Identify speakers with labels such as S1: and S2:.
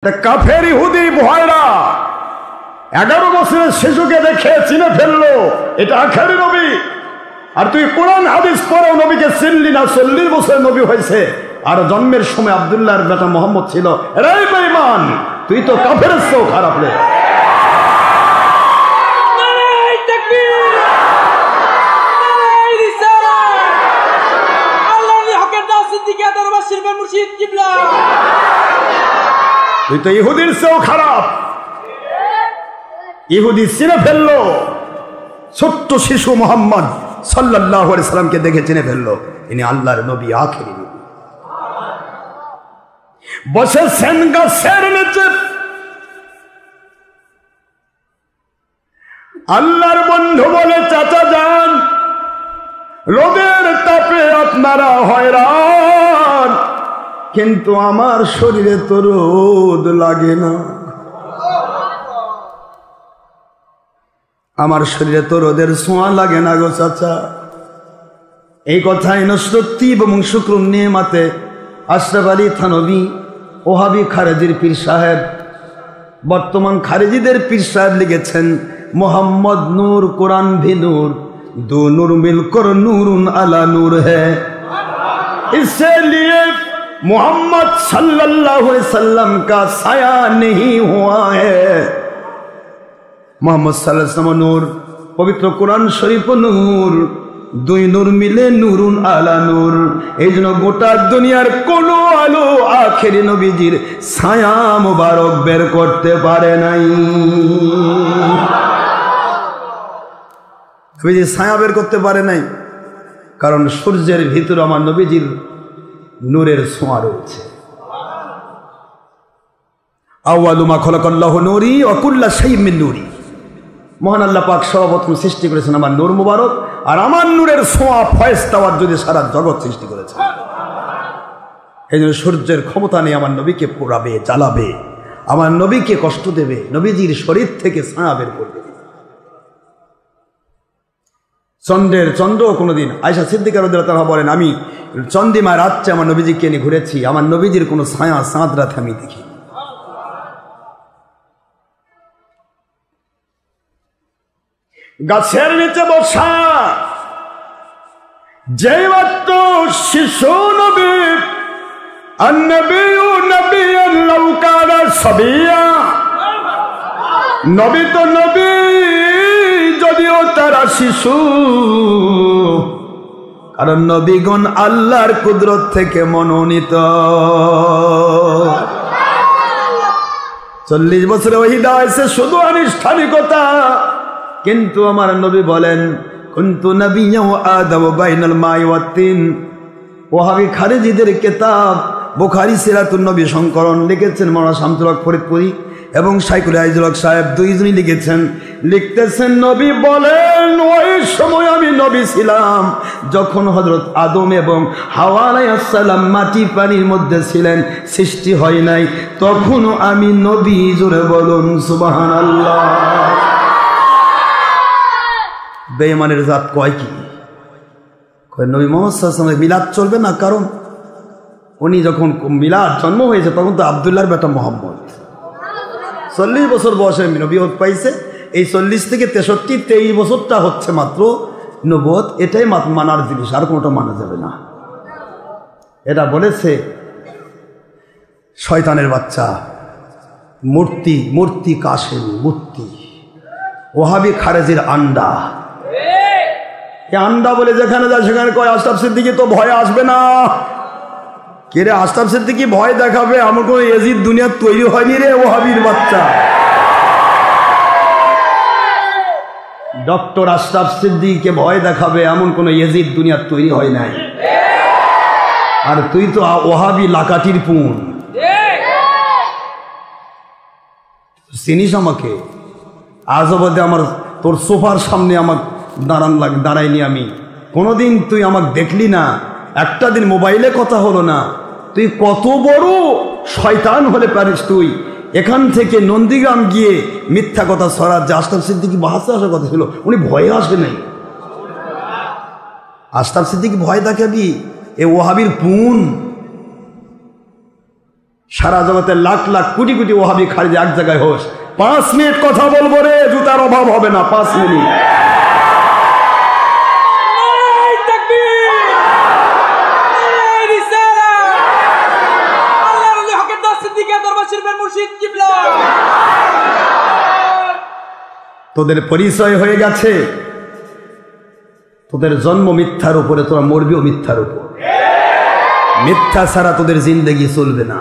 S1: কাফের ইহুদি ভয়রা 11 বছরের শিশুকে দেখে চিনে ফেললো এটা আখেরি নবী। আর তুই কোরআন হাদিস পড়েও নবীকে চিনলি না। 40 বছরের নবী হয়েছে আর জন্মের সময় আব্দুল্লাহর বেটা মোহাম্মদ ছিল। এরাই বেঈমান, তুই তো কাফের চেয়েও খারাপ রে। তুই তো ইহুদির চেয়েও খারাপ। ইহুদি চিনে ফেললো ছোট্ট শিশু মোহাম্মদ সাল্লাল্লাহু আলাইহি সাল্লামকে দেখে চিনে ফেললো ইনি আল্লাহর নবী, আখেরি নবী। বসেছেন গাছের নিচে, আল্লাহর বন্ধু বলে চাচা যান, রোদের তাপে আপনারা হয়রান, কিন্তু আমার শরীরে তো রোদ লাগে না, আমার শরীরে তো রোদের ছোঁয়া লাগে না গো চাচা। এই কথাই নসরতি এবং শুকরুন নেমাতে আশরাফ আলী থানভী ওহাবি খারেজির পীর সাহেব, বর্তমান খারেজিদের পীর সাহেব লিখেছেন মোহাম্মদ নূর কুরআন ভি নূর, দো নূর মিলকর নূরুন আলা নূর হ্যায়, इसलिए मोहम्मद सल्लल्लाहु अलैहि वसल्लम का साया नहीं हुआ है। मोहम्मद सल्लल्लाहु अलैहि वसल्लम नूर, पवित्र कुरान शरीफ नूर, দুই নূর মিলে নূরুন আলা নূর। এই জন্য গোটা দুনিয়ার কোন আলো আখেরি নবীজির ছায়া মুবারক বের করতে পারে নাই। নবীজির ছায়া বের করতে পারে নাই কারণ সূর্যের ভিতরে আমার নবীজির নূরের ছোঁয়া রয়েছে। আউয়ালু মা খালাকাল্লাহু নূরি ওয়া কুল্লু শাইইন মিন নূরি। মহান আল্লাহ পাক সর্বপ্রথম সৃষ্টি করেছেন আমার নূর মুবারক, আর আমার নূরের ছোঁয়া ফয়েজতাওয়ার যদি সারা জগৎ সৃষ্টি করেছে। এই জন্য সূর্যের ক্ষমতা নেই আমার নবীকে পোড়াবে, জ্বালাবে, আমার নবীকে কষ্ট দেবে, নবীজির শরীর থেকে ছায়া বের করবে। চন্দ্র কোনোদিন আয়েশা সিদ্দিকা রাদিয়াল্লাহু তাআলা বলেন, আমি চন্দ্রিমা রাত্রে আমার নবীজিকে নিয়ে ঘুরেছি, আমার নবীজির কোনো ছায়া চাঁদ রাতে আমি দেখি। গাছের নিচে বসা যেই মাত্র শিশু নবী, আন-নবিয়্যু নবিয়্যান লাউ কানা সাবিয়্যা, নবী তো নবী যদিও তারা শিশু, কারণ নবীগণ আল্লাহর কুদরত থেকে মনোনীত। 40 বছরে ওহীদা হয়েছে শুধু আনুষ্ঠানিকতা, কিন্তু আমার নবী বলেন কুনতু নাবিয়্যান ওয়া আদামু বাইনাল মাই ওয়াত তিন। ওহাবি খারিজিদের কিতাব বুখারী সিরাতুন নবী সংকলন লিখেছেন মাওলানা শামসুল হক ফরিদপুরি এবং শাইখুল আইজুল হক সাহেব, দুইজনই লিখতেছেন নবী বলেন, ওই সময় আমি নবী ছিলাম যখন হযরত আদম এবং হাওয়া আলাইহিস সালাম মাটি পানির মধ্যে ছিলেন, সৃষ্টি হয় নাই, তখনও আমি নবী। জোরে বলুন সুবহানাল্লাহ। বেঈমানের জাত কয় কি? কয় নবী মুহাম্মদ সাল্লাল্লাহু আলাইহি ওয়াসাল্লাম মিলাদ চলবে না, কারণ উনি যখন মিলাদ জন্ম হয়েছে তখন তো আব্দুল্লাহর বেটা মোহাম্মদ 40 বছর বয়সে নবুয়ত পাইছে। এই 40 থেকে 63 23 বছরটা হচ্ছে মাত্র নবুয়ত। এটাই মানার জিনিস, আর কোনোটা মানা যাবে না। এটা বলেছে শয়তানের বাচ্চা মূর্তি কাশেম, মূর্তি ওহাবি খারেজির আন্ডা। এই আন্ডা বলে যেখানে যায় সেখানে কয় আশরাফ সিদ্দিকী তো ভয় আসবে না। কে রে আশরাফ সিদ্দিকী ভয় দেখাবে? আমার কোনো এজিদ দুনিয়া তৈরি হয়নি রে ওহাবির বাচ্চা। ডক্টর আশরাফ সিদ্দিকীকে ভয় দেখাবে এমন কোনো এজিদ দুনিয়া তৈরি হয় নাই। আর তুই তো ওহাবি লাকাটির পুন। চিনিস আমাকে? আজ অবধি আমার তোর সোফার সামনে আমাকে দাঁড়াইনি আমি, কোনোদিন তুই আমাকে দেখলি না, একটা দিন মোবাইলে কথা হলো না। তুই কত বড় শয়তান হলে পারিস তুই? এখান থেকে নন্দীগ্রাম গিয়ে মিথ্যা কথা ছড়া, যে আশরাফ সিদ্দিকী বাহাসে আসার কথা ছিল, উনি ভয়ে আসে নাই। আশরাফ সিদ্দিকী ভয় দেখাবি? এ ওহাবির পুন। সারা জগতে লাখ লাখ কোটি কোটি ওহাবি খারিজি এক জায়গায় হোস, 5 মিনিট কথা বলবো রে, জুতার অভাব হবে না। 5 মিনিট। তোদের পরিচয় হয়ে গেছে, তোদের জন্ম মিথ্যার উপরে, তোরা মরবিও মিথ্যার উপর। মিথ্যা ছাড়া তোদের জিন্দেগি চলবে না।